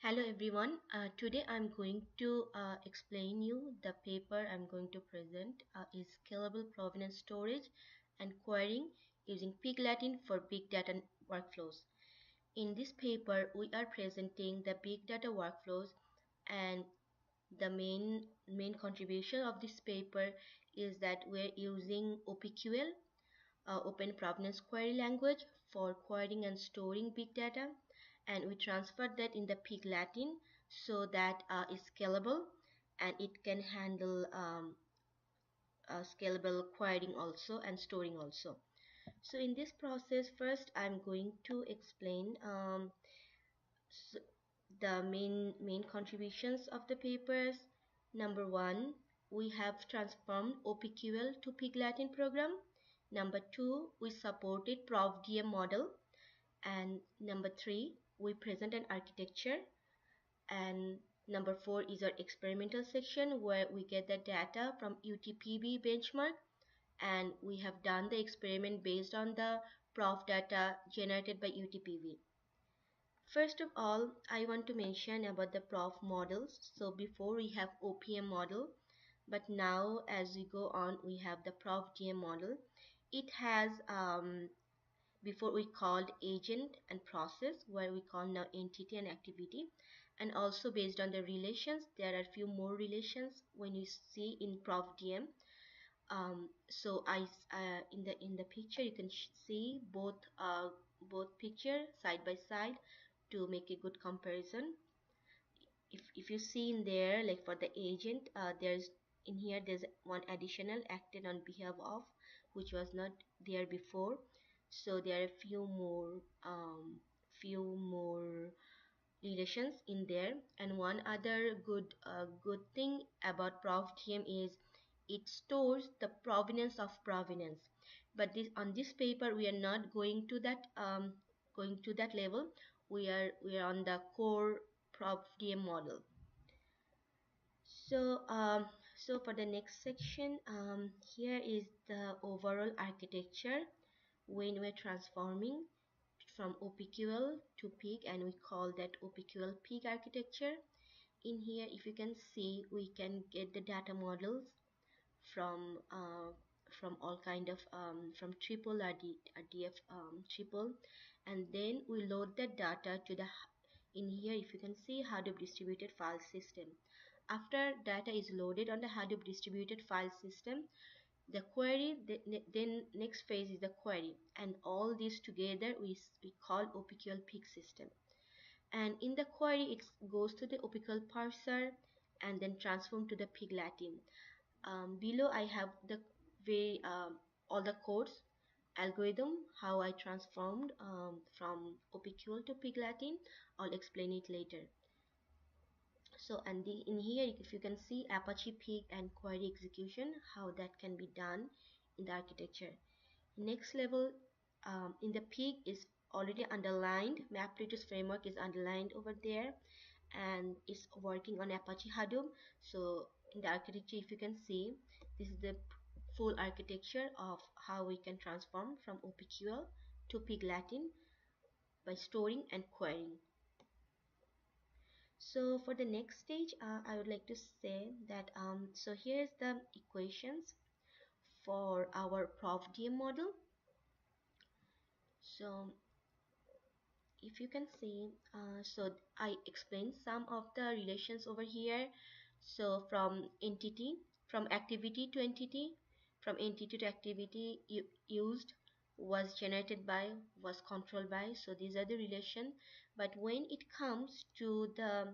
Hello everyone. Today I'm going to explain you the paper I'm going to present is Scalable Provenance Storage and Querying using Pig Latin for Big Data Workflows. In this paper, we are presenting the big data workflows, and the main contribution of this paper is that we're using OPQL, Open Provenance Query Language, for querying and storing big data, and we transferred that in the Pig Latin so that it's scalable and it can handle scalable querying also and storing also. So in this process, first I'm going to explain the main contributions of the papers. Number one, we have transformed OPQL to Pig Latin program. Number two, we supported ProfDM model. And number three, we present an architecture. And number four is our experimental section where we get the data from UTPB benchmark, and we have done the experiment based on the prof data generated by UTPB. First of all, I want to mention about the prof models. So before we have OPM model, but now as we go on we have the ProfDM model. It has before we called agent and process, where we call now entity and activity, and also based on the relations there are few more relations when you see in ProfDM. So in the picture you can see both picture side by side to make a good comparison. If you see in there, like for the agent, there's one additional acted on behalf of, which was not there before. So there are few more relations in there. And one other good thing about ProfDM is it stores the provenance of provenance. But this on this paper we are not going to that level. We are on the core ProfDM model. So for the next section, here is the overall architecture when we're transforming from OPQL to Pig, and we call that OPQL Pig architecture. In here, if you can see, we can get the data models from all kind of from triple RDF triple, and then we load the data to the in here. If you can see, Hadoop distributed file system. After data is loaded on the Hadoop distributed file system, the query, then next phase is the query, and all these together we call OPQL Pig system. And in the query it goes to the OPQL parser and then transform to the Pig Latin. Below I have the way all the codes algorithm how I transformed from OPQL to Pig Latin. I'll explain it later. So and in here if you can see Apache Pig and query execution, how that can be done in the architecture. Next level, in the Pig is already underlined. MapReduce framework is underlined over there, and it's working on Apache Hadoop. So in the architecture, if you can see, this is the full architecture of how we can transform from OPQL to Pig Latin by storing and querying. So for the next stage, I would like to say that so here's the equations for our ProfDM model. So if you can see, so I explained some of the relations over here. So from activity to entity, from entity to activity, used, was generated by, was controlled by. So these are the relation. But when it comes to the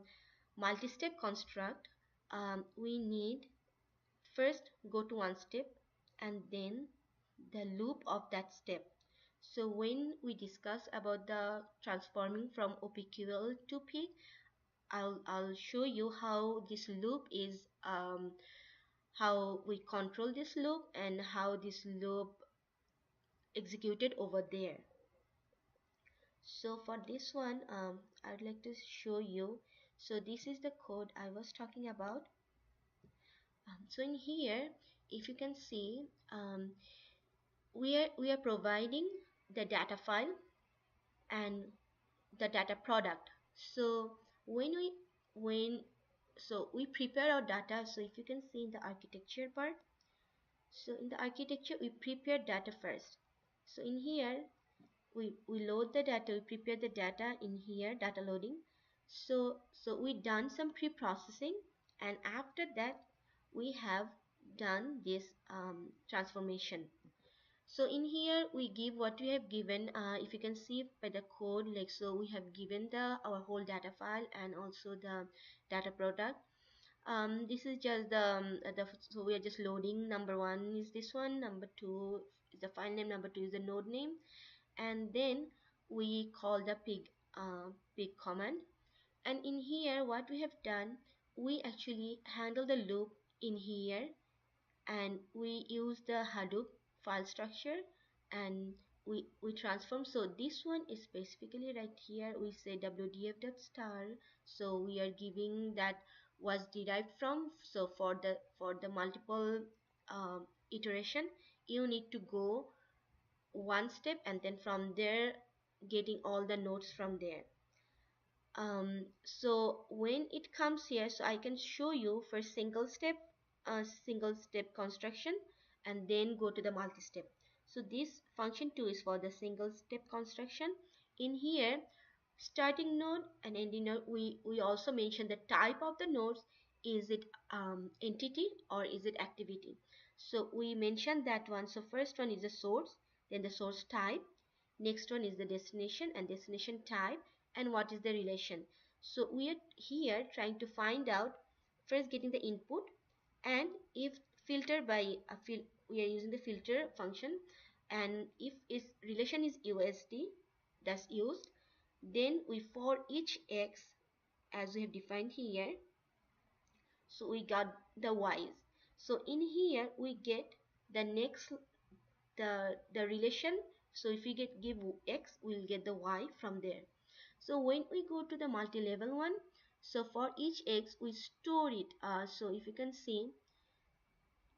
multi-step construct, we need first go to one step and then the loop of that step. So when we discuss about the transforming from OPQL to Pig, I'll show you how this loop is, how we control this loop and how this loop executed over there. So for this one, I'd like to show you. So this is the code I was talking about. So in here, if you can see, we are providing the data file and the data product. So when so we prepare our data. So if you can see in the architecture part, so in the architecture we prepare data first. So in here we load the data, we prepare the data in here, data loading. So we done some pre-processing, and after that we have done this transformation. So in here we give what we have given. If you can see by the code, like, so we have given the our whole data file and also the data product. This is just the so we are just loading. Number one is this one, number two is the file name, number two is the node name, and then we call the pig command. And in here what we have done, we actually handle the loop in here, and we use the Hadoop file structure, and we transform. So this one is specifically right here, we say wdf.star. So we are giving that was derived from. So for the multiple iteration, you need to go one step, and then from there getting all the nodes from there. So when it comes here, so I can show you for single step construction, and then go to the multi-step. So this function 2 is for the single step construction. In here, starting node and ending node, we also mention the type of the nodes. Is it entity or is it activity? So we mentioned that one. So first one is the source, then the source type, next one is the destination and destination type, and what is the relation. So we are here trying to find out, first getting the input, and if filter by a we are using the filter function, and if its relation is USD, that's used, then we for each x as we have defined here, so we got the y's. So in here we get the next the relation. So if we give x, we'll get the y from there. So when we go to the multi-level one, so for each x we store it. So if you can see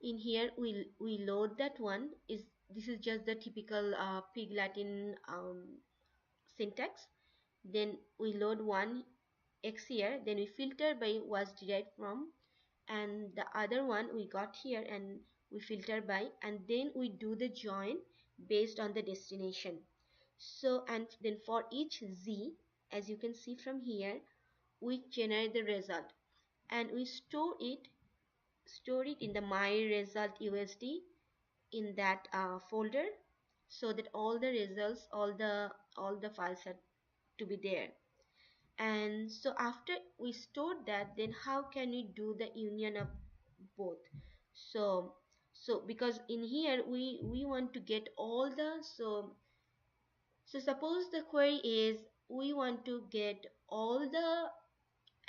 in here, we load that one. Is this is just the typical pig Latin syntax. Then we load one x here, then we filter by was derived from, and the other one we got here, and we filter by, and then we do the join based on the destination. So and then for each z, as you can see from here, we generate the result, and we store it in the my result usd in that folder, so that all the results, all the files are to be there. And so after we store that, then how can we do the union of both? So because in here we want to get all the, so suppose the query is we want to get all the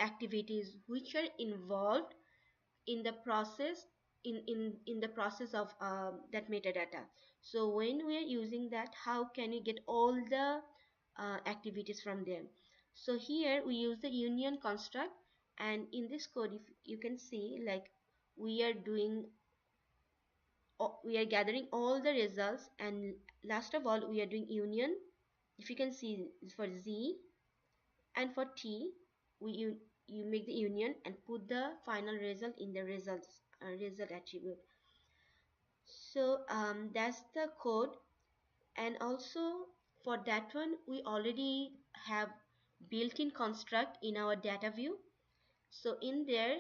activities which are involved in the process, in the process of that metadata. So when we are using that, how can we get all the activities from them? So here we use the union construct, and in this code, if you can see, like, we are doing, we are gathering all the results, and last of all we are doing union. If you can see, for z and for t, you make the union and put the final result in the result attribute. So that's the code. And also for that one, we already have built-in construct in our data view. So in there,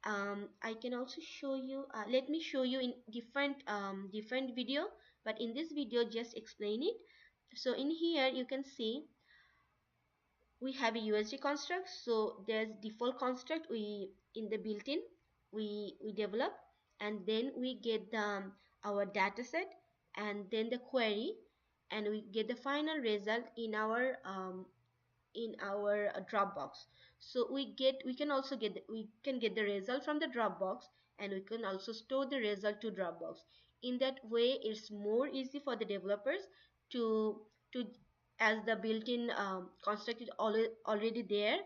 I can also show you, let me show you in different video, but in this video just explain it. So in here you can see we have a USD construct. So there's default construct we in the built-in we develop, and then we get the our data set, and then the query, and we get the final result in our Dropbox. So we can also we can get the result from the Dropbox, and we can also store the result to Dropbox. In that way, it's more easy for the developers to to as the built-in construct is already there,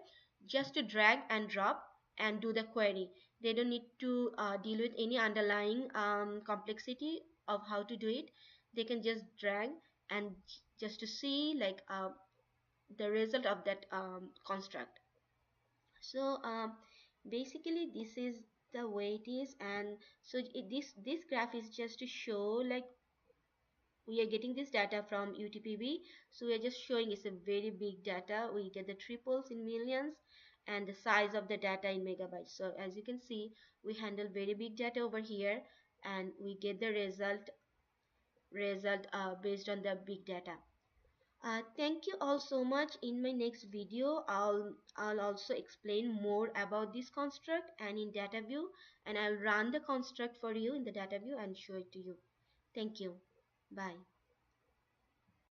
just to drag and drop and do the query. They don't need to deal with any underlying complexity of how to do it. They can just drag and just to see, like, the result of that construct. So basically this is the way it is. And so this graph is just to show, like, we are getting this data from UTPB, so we are just showing it's a very big data. We get the triples in millions and the size of the data in megabytes. So as you can see, we handle very big data over here, and we get the result based on the big data. Thank you all so much. In my next video, I'll also explain more about this construct and in data view, and I'll run the construct for you in the data view and show it to you. Thank you. Bye.